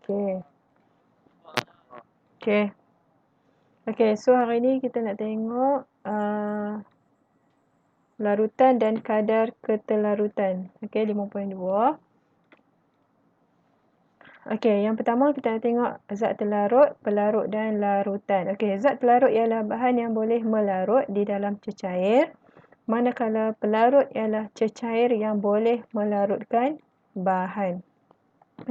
Okey. Okey. Okey, so hari ni kita nak tengok larutan dan kadar keterlarutan. Okey, 5.2. Okey, yang pertama kita nak tengok zat terlarut, pelarut dan larutan. Okey, zat terlarut ialah bahan yang boleh melarut di dalam cecair, manakala pelarut ialah cecair yang boleh melarutkan bahan.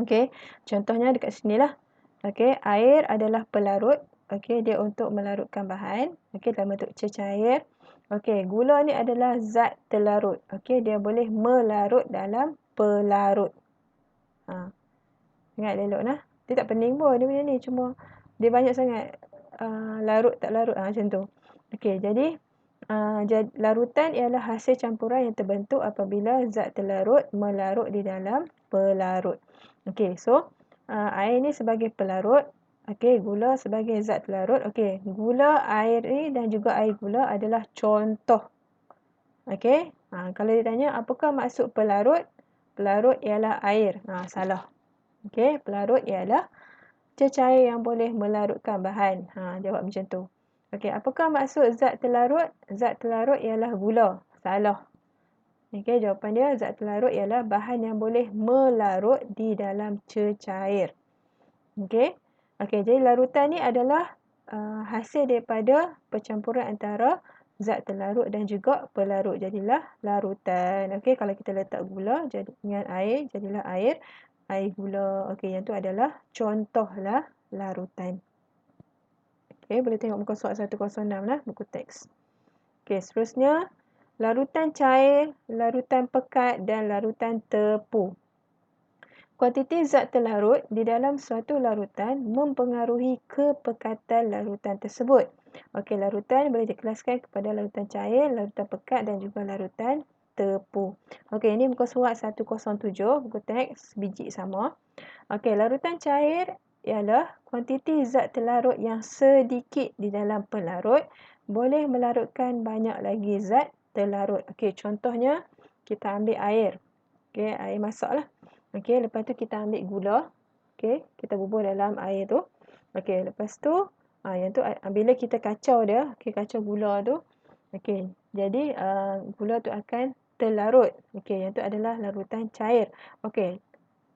Okey, contohnya dekat sinilah. Okey, air adalah pelarut. Okey, dia untuk melarutkan bahan. Okey, dalam bentuk cecair. Okey, gula ni adalah zat terlarut. Okey, dia boleh melarut dalam pelarut. Ingat elok nah. Dia tak pening pun dia punya ni. Cuma dia banyak sangat larut tak larut. Macam tu. Okey, jadi larutan ialah hasil campuran yang terbentuk apabila zat terlarut melarut di dalam pelarut. Okey, so air ni sebagai pelarut. Okey, gula sebagai zat terlarut. Okey, gula, air ni dan juga air gula adalah contoh. Okey, kalau ditanya apakah maksud pelarut? Pelarut ialah air. Salah. Okey, pelarut ialah cecair yang boleh melarutkan bahan. Jawab macam tu. Okey, apakah maksud zat terlarut? Zat terlarut ialah gula. Salah. Okey, jawapan dia zat terlarut ialah bahan yang boleh melarut di dalam cecair. Okey. Okey, jadi larutan ni adalah hasil daripada percampuran antara zat terlarut dan juga pelarut. Jadilah larutan. Okey, kalau kita letak gula dengan air, jadilah air gula. Okey, yang tu adalah contohlah larutan. Okey, boleh tengok muka surat 106 lah, buku teks. Okey, seterusnya larutan cair, larutan pekat dan larutan tepu. Kuantiti zat terlarut di dalam suatu larutan mempengaruhi kepekatan larutan tersebut. Okey, larutan boleh dikelaskan kepada larutan cair, larutan pekat dan juga larutan tepu. Okey, ini muka surat 107, buku teks biji sama. Okey, larutan cair ialah kuantiti zat terlarut yang sedikit di dalam pelarut boleh melarutkan banyak lagi zat terlarut. Okey, contohnya kita ambil air. Okey, air masak lah. Okey, lepas tu kita ambil gula. Okey, kita bubuh dalam air tu. Okey, lepas tu yang tu bila kita kacau dia, okey, kacau gula tu. Okey, jadi gula tu akan terlarut. Okey, yang tu adalah larutan cair. Okey.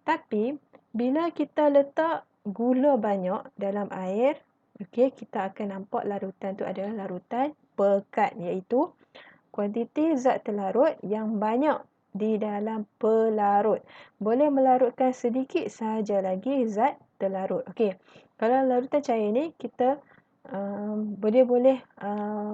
Tapi bila kita letak gula banyak dalam air, okey, kita akan nampak larutan tu adalah larutan pekat, iaitu kuantiti zat terlarut yang banyak di dalam pelarut boleh melarutkan sedikit sahaja lagi zat terlarut. Okey, kalau larutan cair ni kita boleh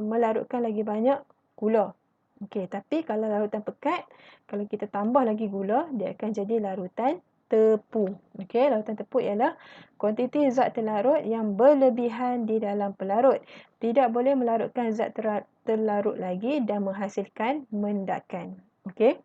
melarutkan lagi banyak gula. Okey, tapi kalau larutan pekat, kalau kita tambah lagi gula, dia akan jadi larutan tepu. Okey, larutan tepu ialah kuantiti zat terlarut yang berlebihan di dalam pelarut. Tidak boleh melarutkan zat terlarut lagi dan menghasilkan mendakan. Okey.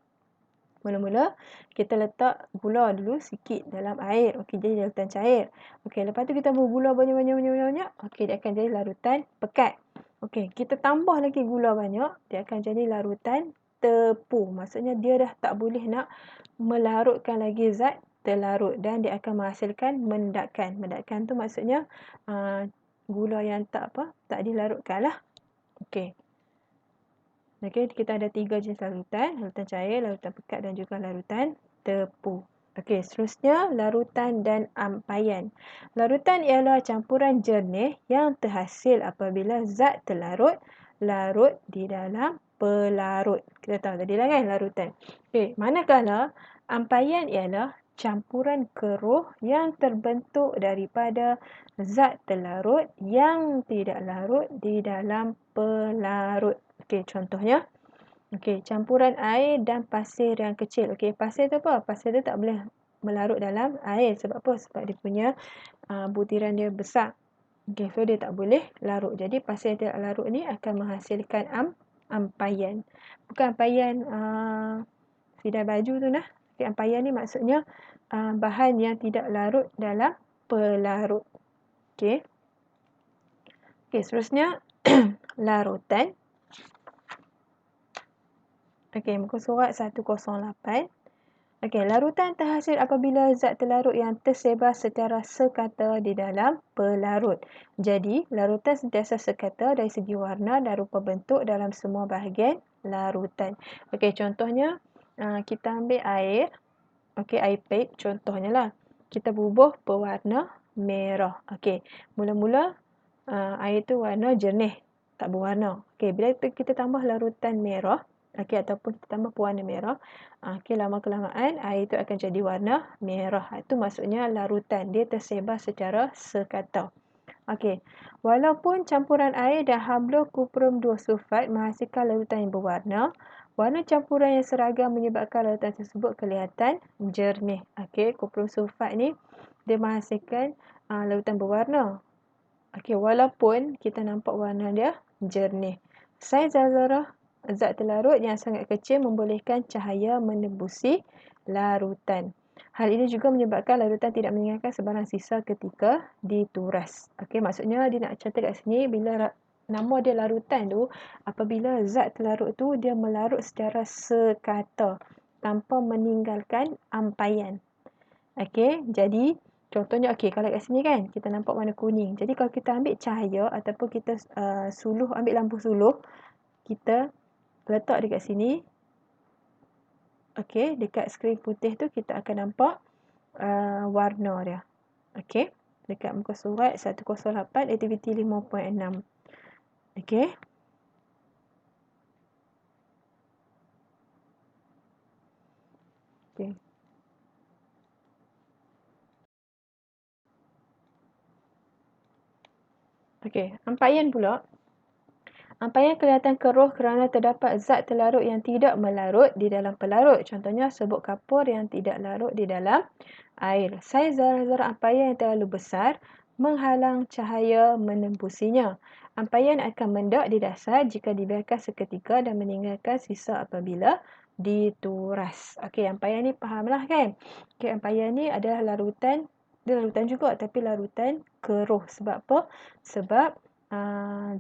Mula-mula kita letak gula dulu sikit dalam air. Okey, jadi larutan cair. Okey, lepas tu kita bubuh gula banyak-banyak. Okey, dia akan jadi larutan pekat. Okey, kita tambah lagi gula banyak, dia akan jadi larutan tepu. Maksudnya dia dah tak boleh nak melarutkan lagi zat terlarut dan dia akan menghasilkan mendakan. Mendakan tu maksudnya gula yang tak dilarutkan lah. Okey. Okey, kita ada 3 jenis larutan. Larutan cair, larutan pekat dan juga larutan tepu. Okey, seterusnya larutan dan ampaian. Larutan ialah campuran jernih yang terhasil apabila zat terlarut larut di dalam pelarut. Kita tahu tadi lah kan larutan. Okey, manakala ampaian ialah campuran keruh yang terbentuk daripada zat terlarut yang tidak larut di dalam pelarut. Okey, contohnya. Okey, campuran air dan pasir yang kecil. Okey, pasir tu apa? Pasir tu tak boleh melarut dalam air. Sebab apa? Sebab dia punya butiran dia besar. Okey, so dia tak boleh larut. Jadi, pasir yang tidak larut ni akan menghasilkan ampaian. Bukan ampaian sidai baju tu nah. Okey, ampaian ni maksudnya bahan yang tidak larut dalam pelarut. Okey. Okey, seterusnya larutan. Okey, muka surat 108. Okey, larutan terhasil apabila zat terlarut yang tersebar secara sekata di dalam pelarut. Jadi, larutan sentiasa sekata dari segi warna dan rupa bentuk dalam semua bahagian larutan. Okey, contohnya kita ambil air. Okey, air paip contohnya lah. Kita bubuh berwarna merah. Okey, mula-mula air tu warna jernih, tak berwarna. Okey, bila kita tambah larutan merah, okey, ataupun kita tambah pewarna merah, okey, lama-kelamaan air itu akan jadi warna merah. Itu maksudnya larutan, dia tersebar secara sekata. Okey, walaupun campuran air dan hambla kuprum 2 sulfat menghasilkan larutan yang berwarna, warna campuran yang seragam menyebabkan larutan tersebut kelihatan jernih. Okey, kuprum sulfat ni dia menghasilkan larutan berwarna. Okey, walaupun kita nampak warna dia jernih. Saiz zarah zat terlarut yang sangat kecil membolehkan cahaya menembusi larutan. Hal ini juga menyebabkan larutan tidak meninggalkan sebarang sisa ketika dituras. Okey, maksudnya dia nak catat kat sini bila nama dia larutan tu, apabila zat terlarut tu dia melarut secara sekata tanpa meninggalkan ampaian. Okey, jadi contohnya kalau kat sini kan kita nampak warna kuning. Jadi kalau kita ambil cahaya ataupun kita ambil lampu suluh, kita letak dekat sini. Okey, dekat skrin putih tu kita akan nampak warna dia. Okey, dekat muka surat 108 aktiviti 5.6. Okey. Okey. Okey, ampaian pula. Ampaian kelihatan keruh kerana terdapat zat terlarut yang tidak melarut di dalam pelarut. Contohnya sebut kapur yang tidak larut di dalam air. Saiz zarah-zarah ampaian yang terlalu besar menghalang cahaya menembusinya. Ampaian akan mendak di dasar jika dibiarkan seketika dan meninggalkan sisa apabila dituras. Okey, ampaian ni fahamlah kan? Okey, ampaian ni adalah larutan, dia larutan juga tapi larutan keruh. Sebab apa? Sebab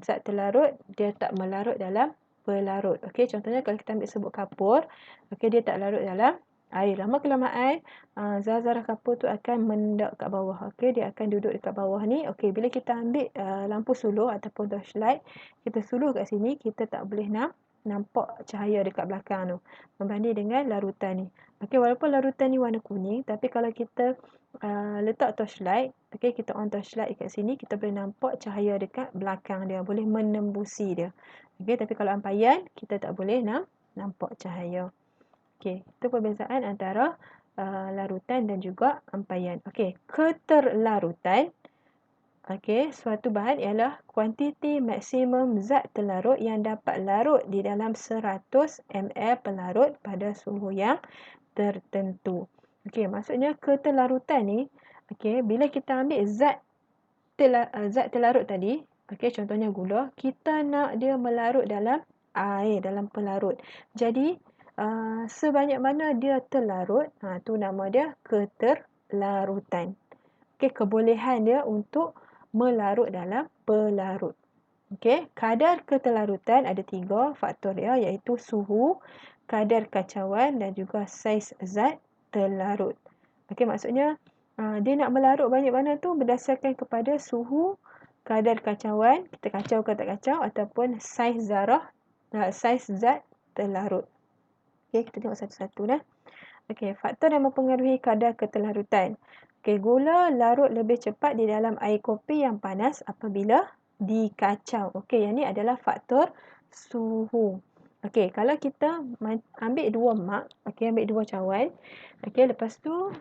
zat terlarut dia tak melarut dalam pelarut. Okey, contohnya kalau kita ambil sebut kapur, okey, dia tak larut dalam air. Lama-kelamaan zarah-zarah kapur tu akan mendak kat bawah. Okey, dia akan duduk dekat bawah ni. Okey, bila kita ambil lampu suluh ataupun torchlight, kita suluh kat sini, kita tak boleh nampak cahaya dekat belakang tu berbanding dengan larutan ni. Okey, walaupun larutan ni warna kuning, tapi kalau kita letak torchlight, okey, kita on torchlight kat sini, kita boleh nampak cahaya dekat belakang dia, boleh menembusi dia. Okey, tapi kalau ampaian kita tak boleh nampak cahaya. Okey, itu perbezaan antara larutan dan juga ampaian. Okey, keterlarutan. Okey, suatu bahan ialah kuantiti maksimum zat terlarut yang dapat larut di dalam 100 ml pelarut pada suhu yang tertentu. Okey, maksudnya keterlarutan ni, okey, bila kita ambil zat terlarut tadi, okey, contohnya gula, kita nak dia melarut dalam air, dalam pelarut. Jadi, sebanyak mana dia terlarut, tu nama dia keterlarutan. Okey, kebolehan dia untuk melarut dalam pelarut. Okey, kadar keterlarutan ada 3 faktor dia, iaitu suhu, kadar kacauan dan juga saiz zat terlarut. Okey, maksudnya dia nak melarut banyak mana tu berdasarkan kepada suhu, kadar kacauan, kita kacau ke tak kacau, ataupun saiz zat terlarut. Okey, kita tengok satu-satu dah. Okey, faktor yang mempengaruhi kadar keterlarutan. Okey, gula larut lebih cepat di dalam air kopi yang panas apabila dikacau. Okey, yang ni adalah faktor suhu. Okey, kalau kita ambil 2 mak, okey, ambil 2 cawan. Okey, lepas tu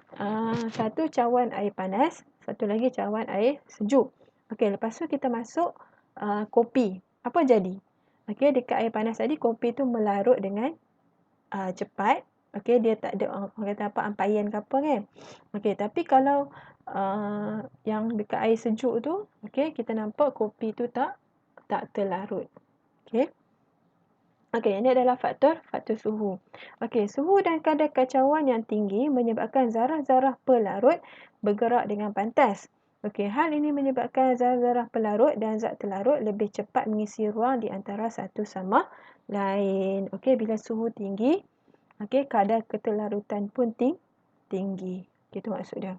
satu cawan air panas, satu lagi cawan air sejuk. Okey, lepas tu kita masuk kopi. Apa jadi? Okey, dekat air panas tadi kopi tu melarut dengan cepat. Okey, dia tak ada orang kata apa ampaian ke apa kan. Okey, tapi kalau yang dekat air sejuk tu, okey, kita nampak kopi tu tak terlarut. Okey. Okey, ini adalah faktor suhu. Okey, suhu dan kadar kacauan yang tinggi menyebabkan zarah-zarah pelarut bergerak dengan pantas. Okey, hal ini menyebabkan zarah-zarah pelarut dan zat terlarut lebih cepat mengisi ruang di antara satu sama lain. Okey, bila suhu tinggi, Okey, kadar ketelarutan pun tinggi. Okey, itu maksud dia.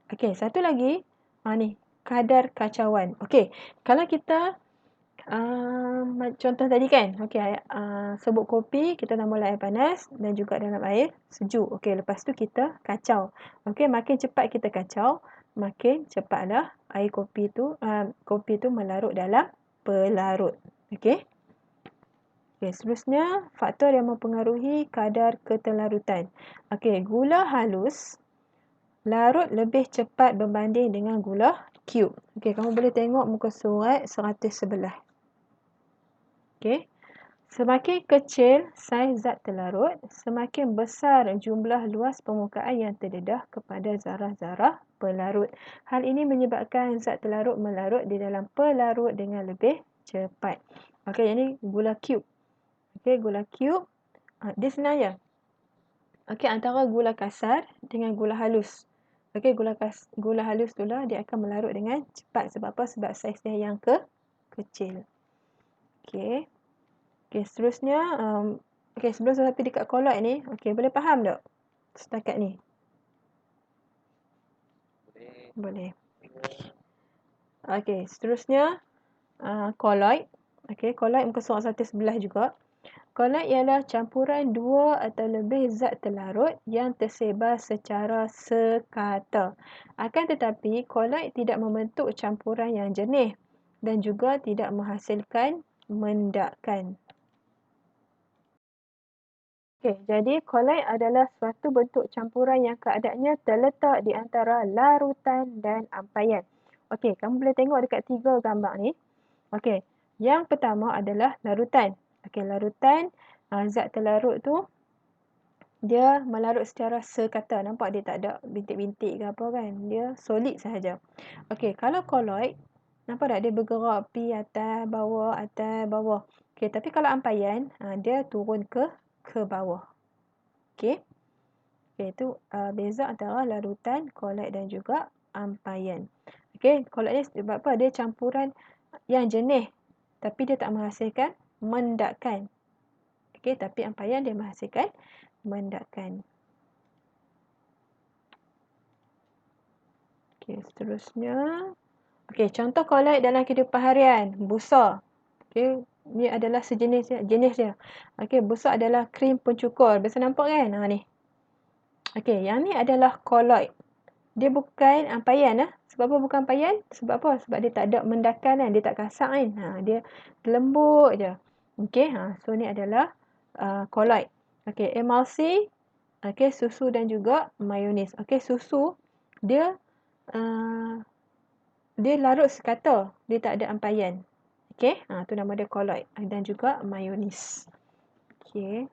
Okey, satu lagi. Ni, kadar kacauan. Okey, kalau kita contoh tadi kan, okey, serbuk kopi kita tambah air panas dan juga dalam air sejuk. Okey, lepas tu kita kacau. Okey, makin cepat kita kacau, makin cepatlah air kopi tu melarut dalam pelarut. Okey. Okey, seterusnya faktor yang mempengaruhi kadar ketelarutan. Okey, gula halus larut lebih cepat berbanding dengan gula cube. Okey, kamu boleh tengok muka surat 111. Okey. Semakin kecil saiz zat terlarut, semakin besar jumlah luas permukaan yang terdedah kepada zarah-zarah pelarut. Hal ini menyebabkan zat terlarut melarut di dalam pelarut dengan lebih cepat. Okey, ini gula cube. Okey, gula cube. Dia senang je. Okey, antara gula kasar dengan gula halus. Okey, gula halus tu lah dia akan melarut dengan cepat. Sebab apa? Sebab saiz dia yang kecil. Okey. Okey, seterusnya okey, sebelum sampai dekat koloid ni, okey, boleh faham tak setakat ni? Boleh. Okey, seterusnya koloid. Okey, koloid muka surat 111 juga. Koloid ialah campuran dua atau lebih zat terlarut yang tersebar secara sekata. Akan tetapi, koloid tidak membentuk campuran yang jernih dan juga tidak menghasilkan mendakan. Okey, jadi koloid adalah suatu bentuk campuran yang keadaannya terletak di antara larutan dan ampaian. Okey, kamu boleh tengok dekat 3 gambar ni. Okey, yang pertama adalah larutan. Okey, larutan, zat terlarut tu dia melarut secara sekata. Nampak dia tak ada bintik-bintik ke apa kan. Dia solid sahaja. Okey, kalau koloid, nampak tak dia bergerak pi atas, bawah. Okey, tapi kalau ampaian, dia turun ke bawah. Okey. Okey, itu beza antara larutan, koloid dan juga ampaian. Okey, koloid ni sebab apa? Dia campuran yang jernih tapi dia tak menghasilkan mendakan. Okey, tapi ampaian dia menghasilkan mendakan. Okey, seterusnya. Okey, contoh koloid dalam kehidupan harian. Busa. Okey, ni adalah jenis dia. Okey, busa adalah krim pencukur. Biasa nampak kan? Ni. Okey, yang ni adalah koloid. Dia bukan ampaian. Sebab apa bukan ampaian? Sebab apa? Sebab dia tak ada mendakan kan. Dia tak kasar kan. Dia lembut je. Okey, so ni adalah koloid. Okey, emulsi. Okey, susu dan juga mayonis. Okey, susu dia larut sekata. Dia tak ada ampaian. Okey, tu nama dia koloid. Dan juga mayonis. Okey,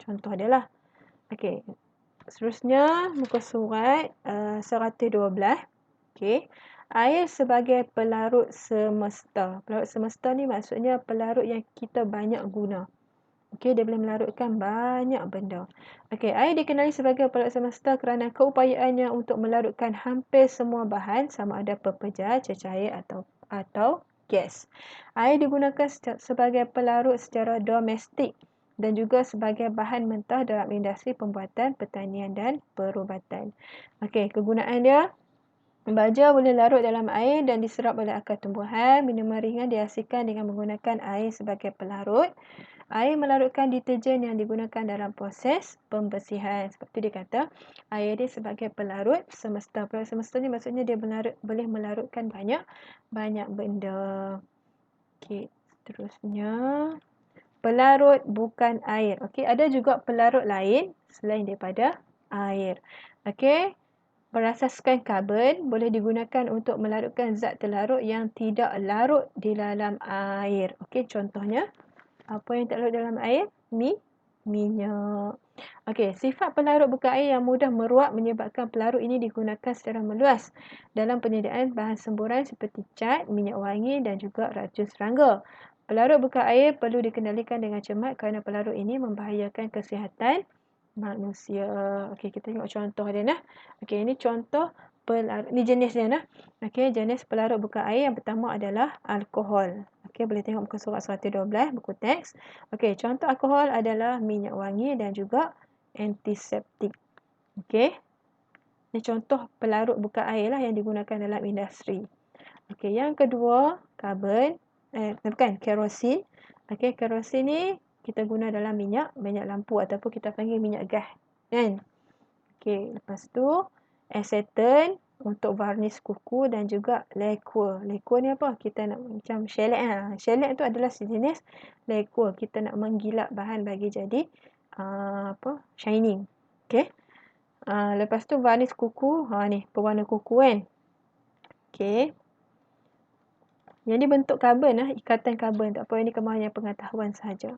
contoh dia lah. Okey, seterusnya muka surat 112. Okey. Air sebagai pelarut semesta. Pelarut semesta ni maksudnya pelarut yang kita banyak guna. Okey, dia boleh melarutkan banyak benda. Okey, air dikenali sebagai pelarut semesta kerana keupayaannya untuk melarutkan hampir semua bahan sama ada pepejar, cecair atau gas. Air digunakan sebagai pelarut secara domestik dan juga sebagai bahan mentah dalam industri pembuatan, pertanian dan perubatan. Okey, kegunaan dia. Baja boleh larut dalam air dan diserap oleh akar tumbuhan. Minuman ringan dihasilkan dengan menggunakan air sebagai pelarut. Air melarutkan deterjen yang digunakan dalam proses pembersihan. Sebab tu dia kata air dia sebagai pelarut semesta. Pelarut semesta ni maksudnya dia boleh melarutkan banyak benda. Okey, seterusnya. Pelarut bukan air. Okey, ada juga pelarut lain selain daripada air. Okey. Berasaskan karbon boleh digunakan untuk melarutkan zat terlarut yang tidak larut di dalam air. Okey, contohnya apa yang tak larut dalam air? Minyak. Okey, sifat pelarut bukan air yang mudah meruap menyebabkan pelarut ini digunakan secara meluas dalam penyediaan bahan semburan seperti cat, minyak wangi dan juga racun serangga. Pelarut bukan air perlu dikendalikan dengan cermat kerana pelarut ini membahayakan kesihatan manusia. Okey, kita tengok contoh dia nah. Okey, ini contoh pelarut. Ni jenis dia nah. Okey, jenis pelarut bukan air yang pertama adalah alkohol. Okey, boleh tengok muka surat 112 buku teks. Okey, contoh alkohol adalah minyak wangi dan juga antiseptik. Okey. Ini contoh pelarut bukan air lah yang digunakan dalam industri. Okey, yang kedua, kerosin. Okey, kerosin ni kita guna dalam minyak lampu ataupun kita panggil minyak gas, kan? Okey, lepas tu aseton untuk varnis kuku dan juga lacquer. Lacquer ni apa? Kita nak macam shellac lah. Shellac tu adalah sejenis lacquer. Kita nak menggilap bahan bagi jadi shining. Okey. Lepas tu varnis kuku. Ni pewarna kuku kan. Okey. Yang ni bentuk karbon lah, ikatan karbon. Tak apa, ini kemahiran pengetahuan sahaja.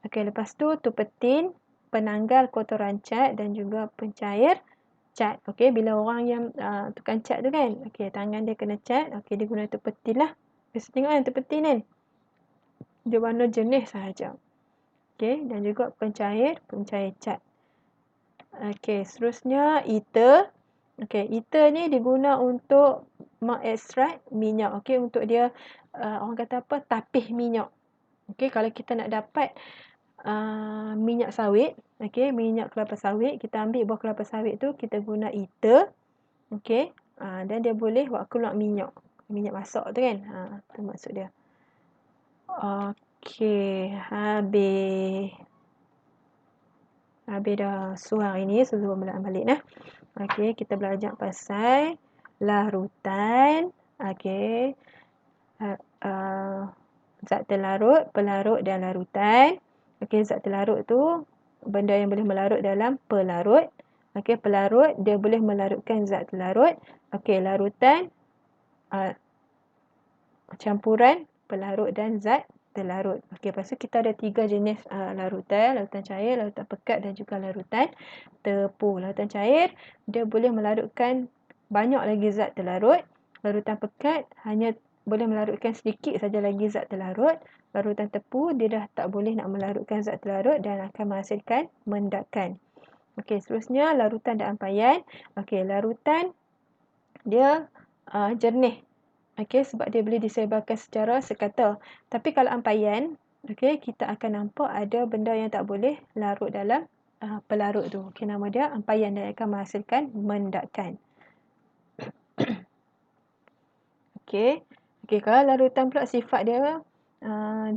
Okey, lepas tu tupetin, penanggal kotoran cat dan juga pencair cat. Okey, bila orang yang tukang cat tu kan, okey, tangan dia kena cat, okey, dia guna tupetin lah. Biasa tengok kan tupetin kan. Dia warna jernih sahaja. Okey, dan juga pencair cat. Okey, seterusnya ether. Okey, ether ni diguna untuk mengekstrak minyak. Okey, untuk dia orang kata apa? Tapih minyak. Okey, kalau kita nak dapat minyak sawit, okey, minyak kelapa sawit, kita ambil buah kelapa sawit tu, kita guna ether. Okey, dan dia boleh buat keluar minyak masak tu kan. Tu maksud dia. Okey, habis dah suara ini sebelum mula balik nah. Okey, kita belajar pasal larutan. Okey. Zat terlarut, pelarut dan larutan. Okey, zat terlarut tu benda yang boleh melarut dalam pelarut. Okey, pelarut dia boleh melarutkan zat terlarut. Okey, larutan campuran pelarut dan zat terlarut. Okey, lepas tu kita ada 3 jenis larutan, larutan cair, larutan pekat dan juga larutan tepung. Larutan cair dia boleh melarutkan banyak lagi zat terlarut. Larutan pekat hanya boleh melarutkan sedikit saja lagi zat terlarut. Larutan tepu dia dah tak boleh nak melarutkan zat terlarut dan akan menghasilkan mendakan. Okey, seterusnya larutan dan ampaian. Okey, larutan dia jernih. Okey, sebab dia boleh disebarkan secara sekata. Tapi kalau ampaian, okey, kita akan nampak ada benda yang tak boleh larut dalam pelarut tu. Okey, nama dia ampaian dan akan menghasilkan mendakan. Okey. Okey, kalau larutan pula sifat dia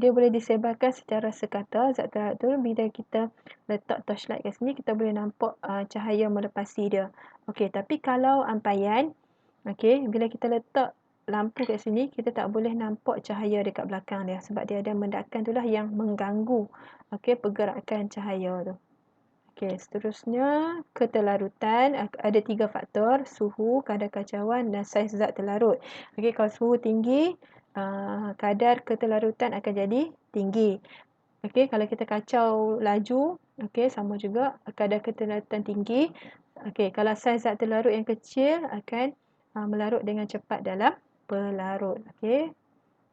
dia boleh disebarkan secara sekata. Zat terlarut tu bila kita letak torchlight kat sini, kita boleh nampak cahaya melepasi dia. Okey, tapi kalau ampaian, okey, bila kita letak lampu kat sini, kita tak boleh nampak cahaya dekat belakang dia sebab dia ada mendakan itulah yang mengganggu okey pergerakan cahaya tu. Okey, seterusnya keterlarutan ada 3 faktor, suhu, kadar kacauan dan saiz zat terlarut. Okey, kalau suhu tinggi, kadar keterlarutan akan jadi tinggi. Okey, kalau kita kacau laju, okey, sama juga kadar keterlarutan tinggi. Okey, kalau saiz zat terlarut yang kecil akan melarut dengan cepat dalam pelarut. Okey.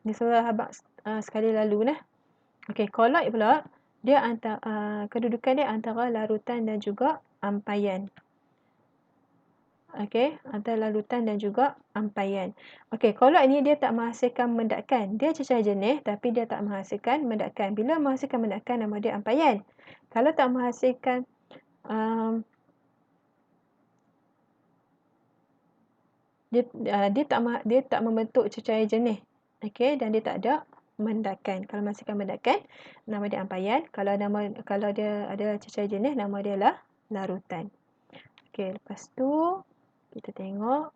Ni sahabat sekali lalu nah. Okey, koloid pula dia kedudukan dia antara larutan dan juga ampaian. Okey, antara larutan dan juga ampaian. Okey, koloid ni dia tak menghasilkan mendakan. Dia cecair jernih tapi dia tak menghasilkan mendakan. Bila menghasilkan mendakan nama dia ampaian. Kalau tak menghasilkan dia tak membentuk cecair jernih. Okey, dan dia tak ada mendakan. Kalau menghasilkan mendakan, nama dia ampaian. Kalau dia ada cecair jernih, nama dia lah larutan. Okey, lepas tu kita tengok.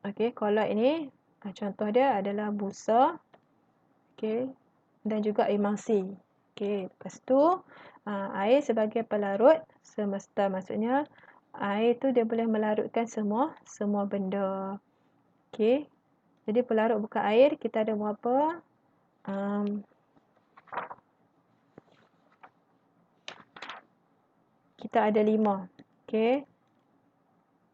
Okey, koloid ini contoh dia adalah busa. Okey, dan juga emulsi. Okey, lepas tu air sebagai pelarut semesta, maksudnya air tu dia boleh melarutkan semua benda. Okey. Jadi pelarut bukan air kita ada berapa? Kita ada 5. Okey.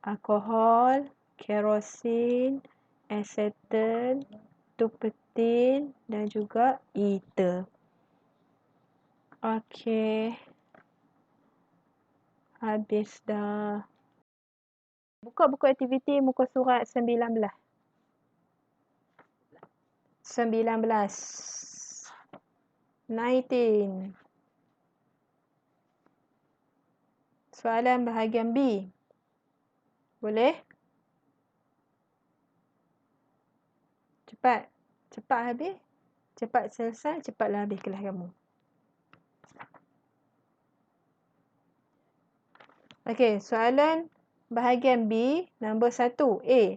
Alkohol, kerosin, aseton, tupetin dan juga ether. Okey. Habis dah. Buka buku aktiviti muka surat 19. 19. Soalan bahagian B. Boleh? Cepat. Cepat habis. Cepat selesai, cepatlah habis kelas kamu. Okey, soalan bahagian B, nombor 1. A.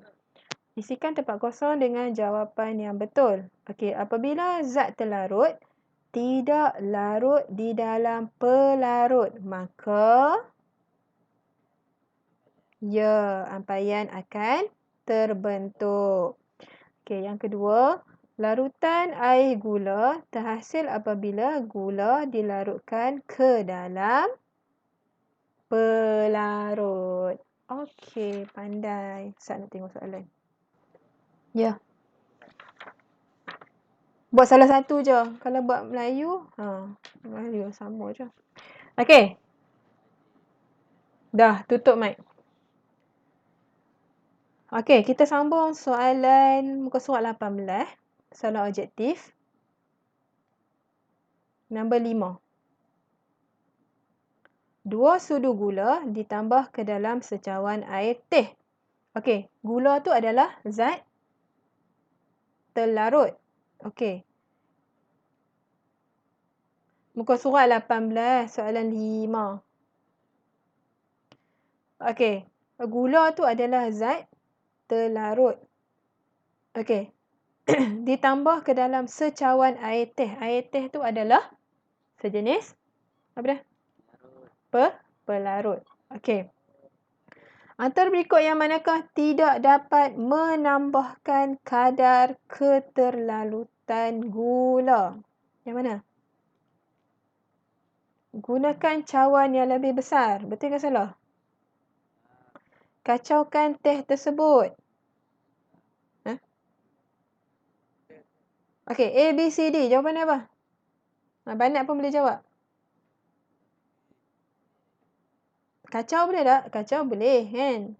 Isikan tempat kosong dengan jawapan yang betul. Okey, apabila zat terlarut tidak larut di dalam pelarut, maka ya, ampaian akan terbentuk. Okey, yang kedua, larutan air gula terhasil apabila gula dilarutkan ke dalam pelarut. Okey, pandai. Sat nak tengok soalan. Ya. Buat salah satu je. Kalau buat Melayu, Melayu sama je. Okey. Dah, tutup mic. Okey, kita sambung soalan muka surat 18. Soalan objektif. Nombor 5. 2 sudu gula ditambah ke dalam secawan air teh. Okey, gula tu adalah zat terlarut. Okey. Muka surat 18, soalan 5. Okey, gula tu adalah zat terlarut. Okey. Ditambah ke dalam secawan air teh. Air teh tu adalah sejenis apa dah? Pelarut. Okey. Antara berikut yang manakah tidak dapat menambahkan kadar keterlalutan gula? Yang mana? Gunakan cawan yang lebih besar. Betul ke salah? Kacaukan teh tersebut. Okey, A, B, C, D. Jawapan apa? Banat pun boleh jawab. Kacau boleh tak? Kacau boleh, kan?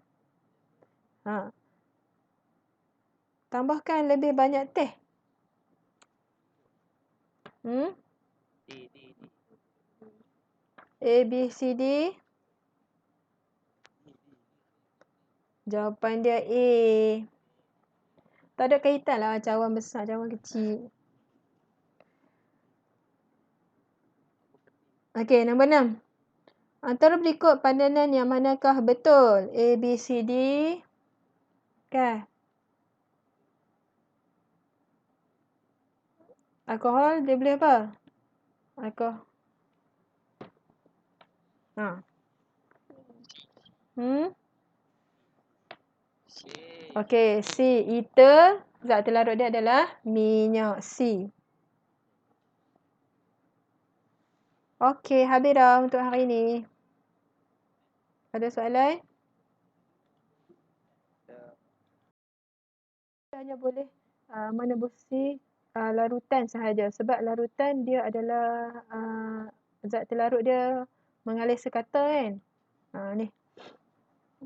Tambahkan lebih banyak teh. A, B, C, D. Jawapan dia A. Tak ada kaitan lah cawan besar, cawan kecil. Okey, nombor 6. Antara berikut padanan yang manakah betul? A, B, C, D. Kan? Alkohol dia boleh apa? Alkohol. Okey, C. Ether. Zat terlarut dia adalah minyak C. Okey, habis dah untuk hari ni. Ada soalan? Hanya boleh menembusi larutan sahaja. Sebab larutan dia adalah zat terlarut dia mengalir sekata, kan? Ni.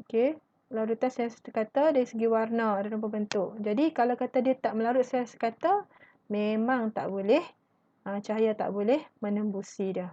Okey. Larutan secara sekata dari segi warna dan rupa bentuk. Jadi kalau kata dia tak melarut secara sekata, memang tak boleh, cahaya tak boleh menembusi dia.